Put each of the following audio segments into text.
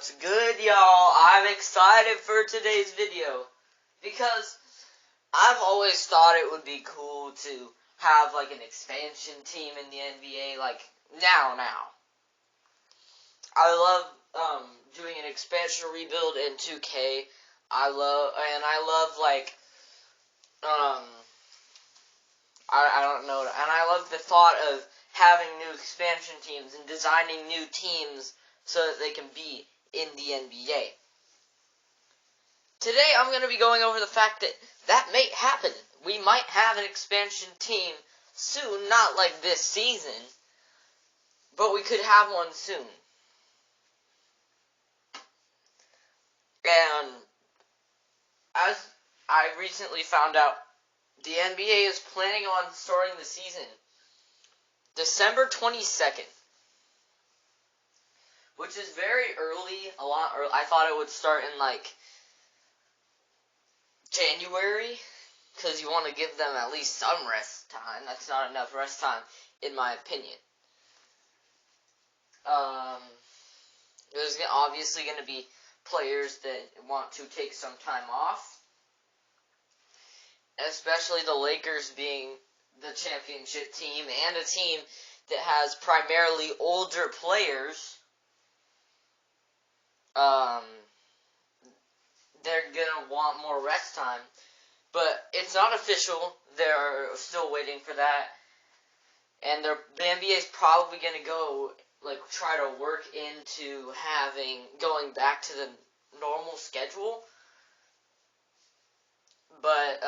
What's good, y'all? I'm excited for today's video because I've always thought it would be cool to have like an expansion team in the NBA, like now. I love doing an expansion rebuild in 2K. I love like I don't know, and I love the thought of having new expansion teams and designing new teams so that they can be in the NBA. Today I'm going to be going over the fact that may happen. We might have an expansion team soon, not like this season, but we could have one soon. And as I recently found out, the NBA is planning on starting the season December 22nd. Which is very early, a lot early. I thought it would start in, like, January, because you want to give them at least some rest time. That's not enough rest time, in my opinion. There's obviously going to be players that want to take some time off, especially the Lakers being the championship team, and a team that has primarily older players. They're gonna want more rest time, but it's not official. They're still waiting for that, and the NBA is probably gonna go try to work into going back to the normal schedule, but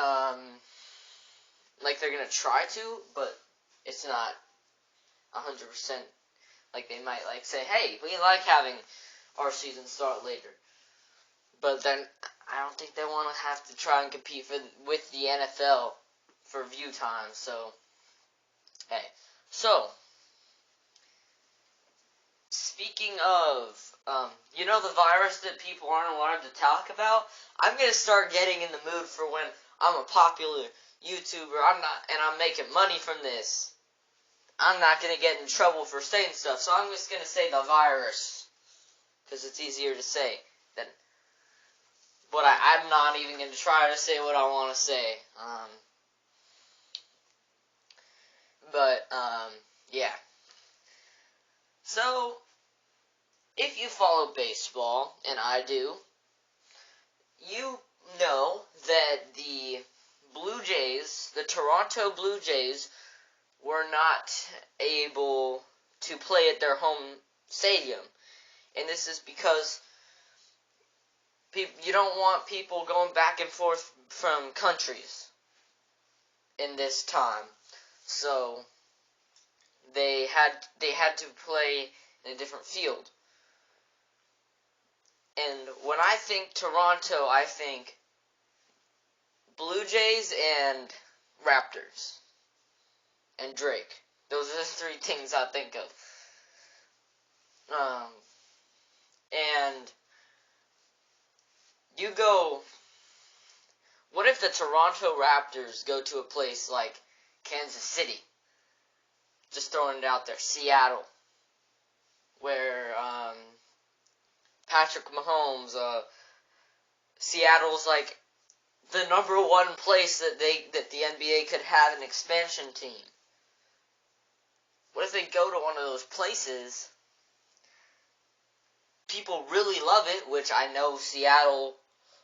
they're gonna try to, but it's not 100%. Like they might say, hey, we like having our season start later. But then I don't think they want to have to try and compete with the NFL for view time. So, hey. So, speaking of, the virus that people aren't allowed to talk about, I'm going to start getting in the mood for when I'm a popular YouTuber. I'm making money from this. I'm not going to get in trouble for saying stuff. So I'm just going to say the virus, because it's easier to say than... But I'm not even going to try to say what I want to say. Yeah. So, if you follow baseball, and I do, you know that the Toronto Blue Jays, were not able to play at their home stadium. And this is because you don't want people going back and forth from countries in this time. So they had to play in a different field. And when I think Toronto, I think Blue Jays and Raptors and Drake. Those are the three things I think of. And what if the Toronto Raptors go to a place like Kansas City? Just throwing it out there. Seattle. Where, Patrick Mahomes, Seattle's like the #1 place that the NBA could have an expansion team. What if they go to one of those places? People really love it, which I know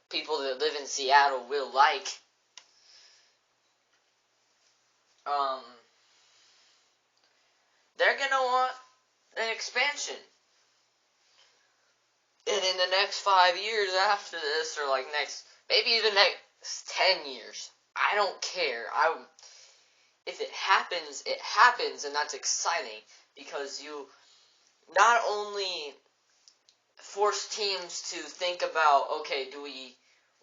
people that live in Seattle will like. They're gonna want an expansion. And in the next 5 years after this, or maybe the next 10 years, I don't care. If it happens, it happens, and that's exciting, because you not only force teams to think about, okay, do we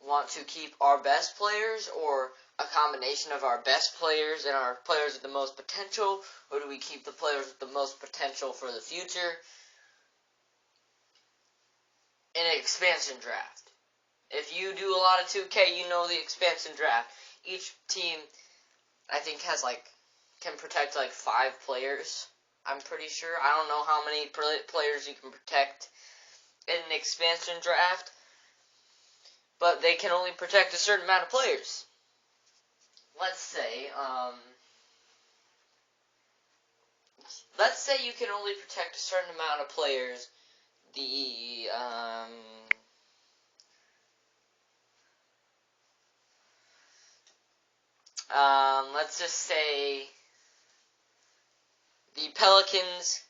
want to keep our best players, or a combination of our best players and our players with the most potential, or do we keep the players with the most potential for the future? In an expansion draft. If you do a lot of 2K, you know the expansion draft. Each team, I think, can protect 5 players. I'm pretty sure. I don't know how many players you can protect in an expansion draft, but they can only protect a certain amount of players. Let's say you can only protect a certain amount of players. Let's just say the Pelicans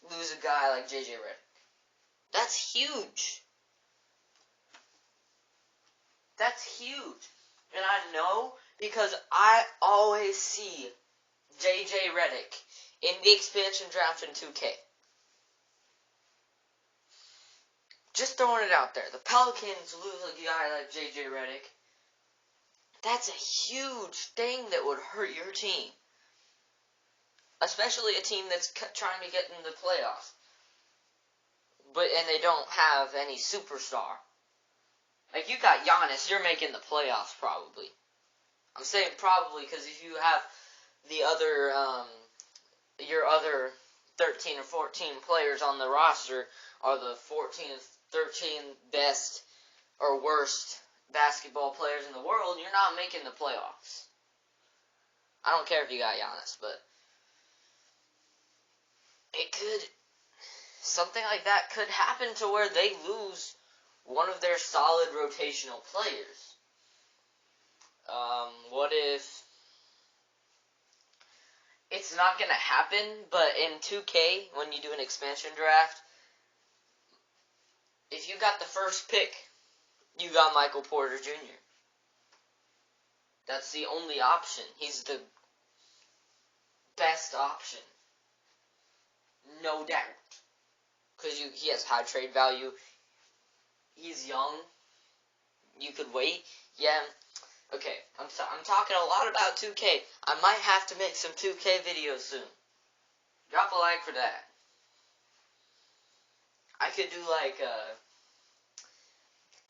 lose a guy like J.J. Redick. That's huge. That's huge. And I know because I always see J.J. Redick in the expansion draft in 2K. Just throwing it out there. The Pelicans lose a guy like J.J. Redick. That's a huge thing that would hurt your team. Especially a team that's trying to get in the playoffs. And they don't have any superstar. Like, you got Giannis, you're making the playoffs probably. I'm saying probably because if you have the other, your other 13 or 14 players on the roster are the 14 or 13 best or worst basketball players in the world, you're not making the playoffs. I don't care if you got Giannis, but something like that could happen to where they lose one of their solid rotational players. What if it's not going to happen, but in 2K, when you do an expansion draft, if you got the first pick, you got Michael Porter Jr. That's the only option. He's the best option. No doubt. Because he has high trade value. He's young. You could wait. Yeah. Okay. I'm talking a lot about 2K. I might have to make some 2K videos soon. Drop a like for that. I could do like a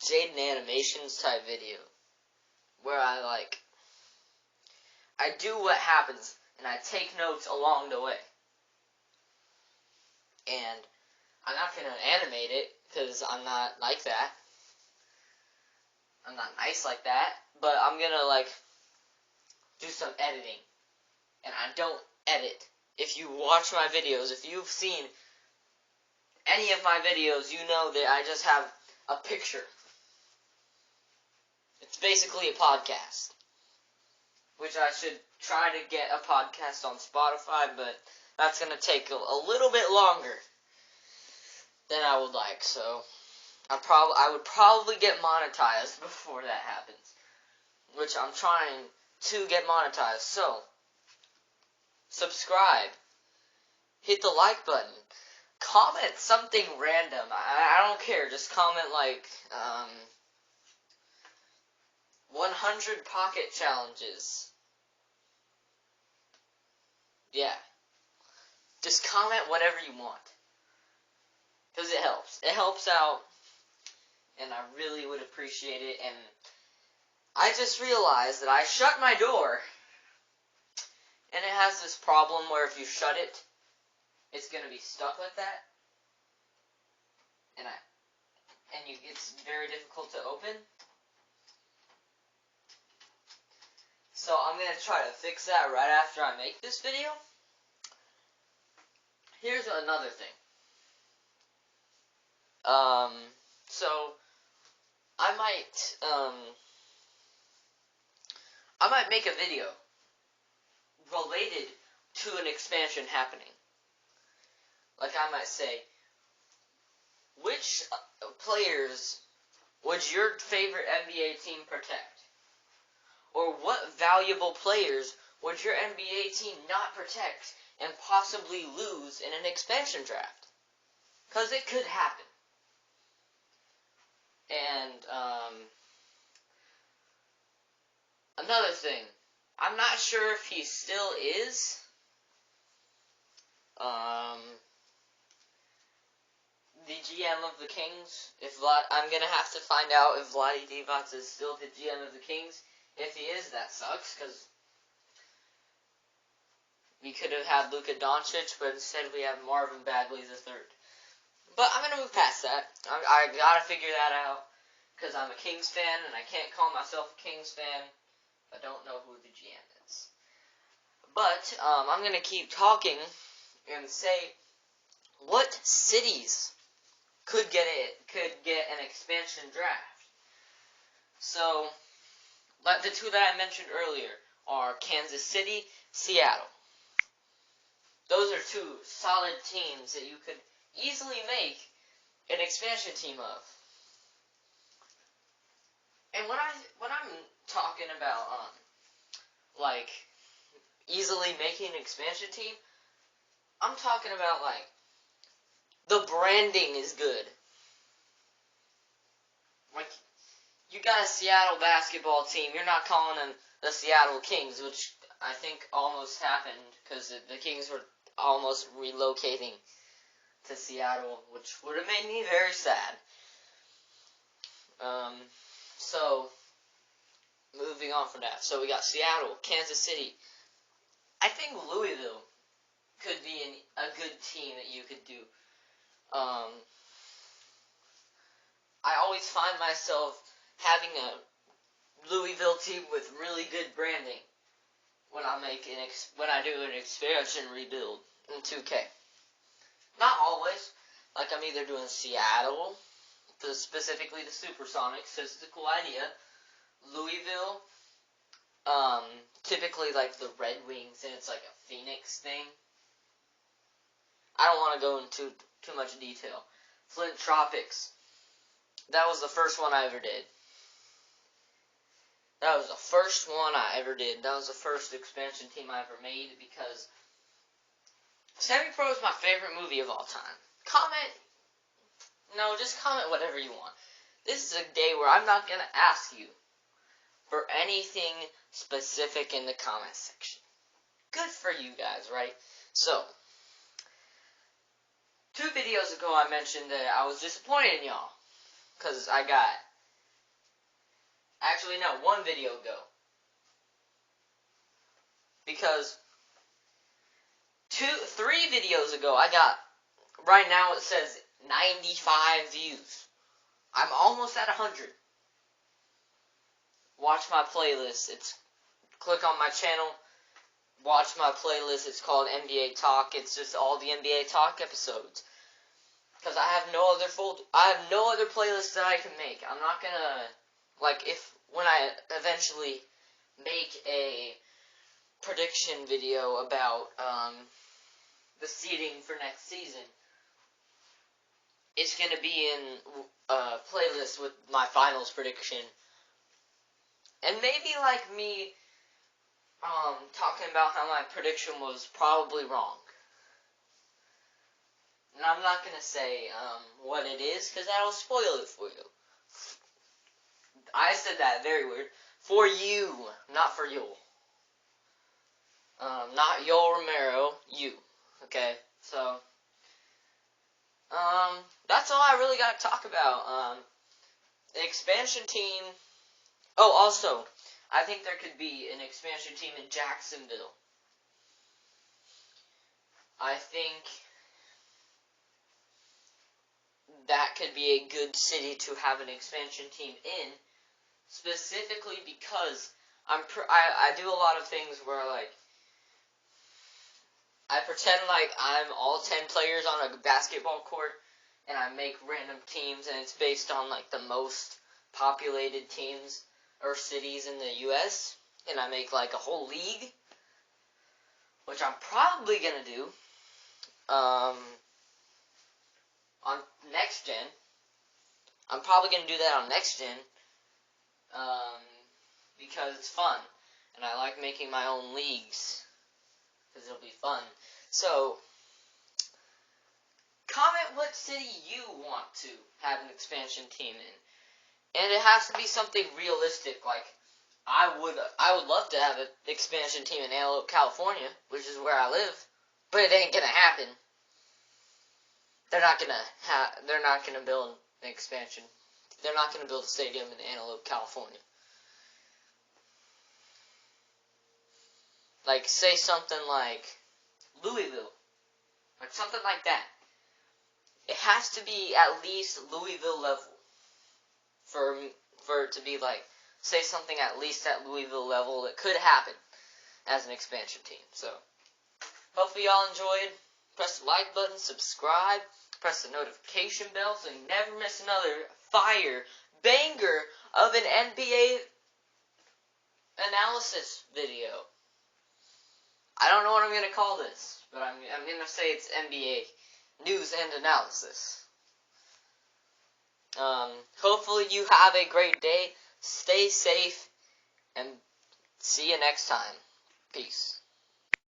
Jaden Animations type video. Where I do what happens. And I take notes along the way. And I'm not going to animate it, because I'm not like that. I'm not nice like that. But I'm going to, do some editing. And I don't edit. If you watch my videos, if you've seen any of my videos, you know that I just have a picture. It's basically a podcast. Which I should try to get a podcast on Spotify, but that's going to take a little bit longer than I would like, so I would probably get monetized before that happens, which I'm trying to get monetized. So subscribe, hit the like button, comment something random. I don't care, just comment 100 pocket challenges. Yeah. Just comment whatever you want. Because it helps. It helps out. And I really would appreciate it. And I just realized that I shut my door. And it has this problem where if you shut it, it's going to be stuck like that. It's very difficult to open. So I'm going to try to fix that right after I make this video. Here's another thing. So I might make a video related to an expansion happening. Like I might say, which players would your favorite NBA team protect? Or what valuable players would your NBA team not protect and possibly lose in an expansion draft? Because it could happen. And, another thing. I'm not sure if he still is. The GM of the Kings. I'm going to have to find out if Vlade Divac is still the GM of the Kings. If he is, that sucks, because we could have had Luka Doncic, but instead we have Marvin Bagley III. But I'm going to move past that. I got to figure that out because I'm a Kings fan and I can't call myself a Kings fan if I don't know who the GM is. But I'm going to keep talking and say what cities could get an expansion draft. So, like the two that I mentioned earlier are Kansas City, Seattle. Those are two solid teams that you could easily make an expansion team of. And when I'm talking about like easily making an expansion team, I'm talking about like the branding is good. Like you got a Seattle basketball team, you're not calling them the Seattle Kings, which I think almost happened because the Kings were almost relocating to Seattle, which would have made me very sad. So, moving on from that. So, we got Seattle, Kansas City. I think Louisville could be a good team that you could do. I always find myself having a Louisville team with really good branding when I do an expansion rebuild in 2K. Not always. Like I'm either doing Seattle, specifically the Supersonics, so it's a cool idea. Louisville, typically like the Red Wings, and it's like a Phoenix thing. I don't want to go into too much detail. Flint Tropics. That was the first one I ever did. That was the first one I ever did. That was the first expansion team I ever made because Semi-Pro is my favorite movie of all time. Just comment whatever you want. This is a day where I'm not going to ask you for anything specific in the comment section. Good for you guys, right? So, 2 videos ago I mentioned that I was disappointed in y'all. Because I got... Actually, no, 1 video ago. Because 3 videos ago I got... Right now it says 95 views. I'm almost at 100. Watch my playlist. Click on my channel. Watch my playlist. It's called NBA Talk. It's just all the NBA Talk episodes. Because I have no other playlist that I can make. I'm not gonna when I eventually make a prediction video about the seeding for next season. It's gonna be in a playlist with my finals prediction. And maybe like me talking about how my prediction was probably wrong. And I'm not going to say what it is because that'll spoil it for you. I said that very weird. For you, not for you. Not Yoel Romero, you. Okay, so that's all I really got to talk about. The expansion team. Oh, also, I think there could be an expansion team in Jacksonville. I think that could be a good city to have an expansion team in, specifically because I do a lot of things where like I pretend like I'm all 10 players on a basketball court, and I make random teams, and it's based on like the most populated teams or cities in the U.S., and I make like a whole league, which I'm probably gonna do on Next Gen. I'm probably gonna do that on Next Gen because it's fun, and I like making my own leagues because it'll be fun. So, comment what city you want to have an expansion team in. And it has to be something realistic. Like, I would love to have an expansion team in Antelope, California, which is where I live. But it ain't gonna happen. They're not gonna build an expansion. They're not gonna build a stadium in Antelope, California. Like, say something like Louisville. Like, something like that. it has to be at least Louisville level for it to be like, say something at least at Louisville level that could happen as an expansion team. So, hopefully y'all enjoyed. Press the like button, subscribe, press the notification bell so you never miss another fire banger of an NBA analysis video. I don't know what I'm going to call this, but I'm going to say it's NBA news and analysis. Hopefully you have a great day, stay safe, and see you next time. Peace.